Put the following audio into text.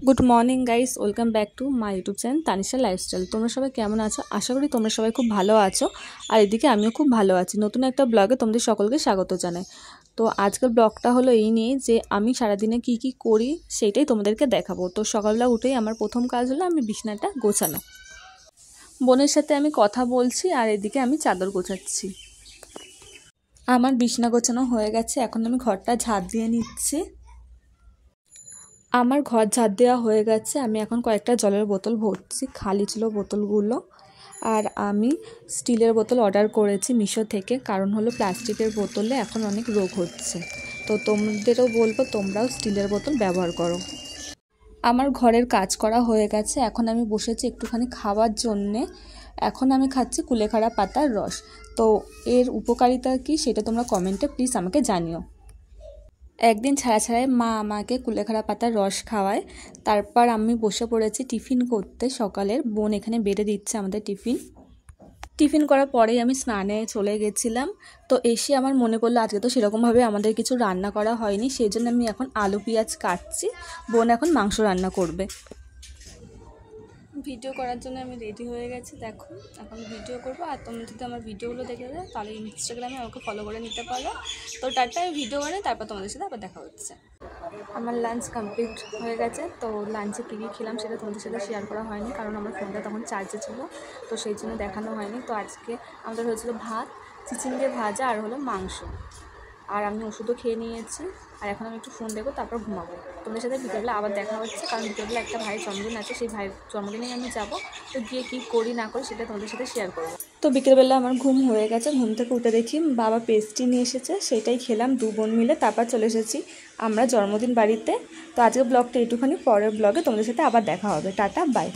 Good morning guys, welcome back to my YouTube channel Tanisha lifestyle. তোমরা সবাই কেমন আছো? আশা করি তোমরা সবাই খুব ভালো আছো। আর এদিকে আমিও খুব ভালো আছি। নতুন একটা ব্লগে তোমাদের সকলকে স্বাগত জানাই। তো আজকের ব্লগটা হলো এই নিয়ে যে আমি সারাদিনে কি কি করি সেইটাই তোমাদেরকে দেখাবো। তো সকালবেলা উঠেই আমার প্রথম কাজ হলো আমি বিছানাটা গোছানো। বোনের সাথে আমি কথা বলছি আর এদিকে আমি চাদর গোছাচ্ছি। আমার বিছানা গোছানো হয়ে গেছে, এখন আমি ঘরটা ঝাড় দিয়ে নিচ্ছি। আমার ঘর ঝাড় দেওয়া হয়ে গেছে। আমি এখন কয়েকটা জলের বোতল ভরছি, খালি ছিল বোতলগুলো। আর আমি স্টিলের বোতল অর্ডার করেছি মিশো থেকে, কারণ হলো প্লাস্টিকের বোতলে এখন অনেক রোগ হচ্ছে। তো তোমাদেরও বলবো তোমরাও স্টিলের বোতল ব্যবহার করো। আমার ঘরের কাজ করা হয়ে গেছে, এখন আমি বসেছি একটুখানি খাওয়ার জন্যে। এখন আমি খাচ্ছি কুলেখাড়া পাতার রস। তো এর উপকারিতা কি সেটা তোমরা কমেন্টে প্লিজ আমাকে জানিও। একদিন ছাড়া ছাড়াই মা আমাকে কুলেখাড়া পাতার রস খাওয়ায়। তারপর আমি বসে পড়েছি টিফিন করতে। সকালের বোন এখানে বেড়ে দিচ্ছে আমাদের টিফিন করার পরেই আমি স্নানে চলে গেছিলাম। তো এসে আমার মনে পড়লো আজকে তো সেরকমভাবে আমাদের কিছু রান্না করা হয়নি, সেই জন্য আমি এখন আলু পেঁয়াজ কাটছি। বোন এখন মাংস রান্না করবে। ভিডিও করার জন্য আমি রেডি হয়ে গেছি, দেখো এখন ভিডিও করবো। আর তোমরা যদি আমার ভিডিওগুলো দেখে দেয় তাহলে ইনস্টাগ্রামে আমাকে ফলো করে নিতে পারো। তো টাটা, আমি ভিডিও বানাই, তারপর তোমাদের সাথে আবার দেখা হচ্ছে। আমার লাঞ্চ কমপ্লিট হয়ে গেছে। তো লাঞ্চে কী কী খেলাম সেটা তোমাদের সাথে শেয়ার করা হয়নি, কারণ আমার ফোনটা তখন চার্জে ছিল, তো সেই জন্য দেখানো হয়নি। তো আজকে আমাদের হয়েছিল ভাত, চিচিঙ্গে ভাজা আর হলো মাংস। আর আমি ওষুধও খেয়ে নিয়েছি। আর এখন আমি একটু ফোন দেখবো, তারপর ঘুমাবো। তোমাদের সাথে বিকেলবেলা আবার দেখা হচ্ছে, কারণ বিকেলবেলা একটা ভাইয়ের জন্মদিন আছে, সেই ভাইয়ের জন্মদিনেই আমি যাব। তো গিয়ে কী করি না করি সেটা তোমাদের সাথে শেয়ার করবো। তো বিকেলবেলা আমার ঘুম হয়ে গেছে। ঘুম থেকে উঠে দেখি বাবা পেস্ট্রি নিয়ে এসেছে, সেটাই খেলাম দু বোন মিলে। তারপর চলে এসেছি আমরা জন্মদিন বাড়িতে। তো আজকের ব্লগটা এইটুখানি, পরের ব্লগে তোমাদের সাথে আবার দেখা হবে। Tata, by.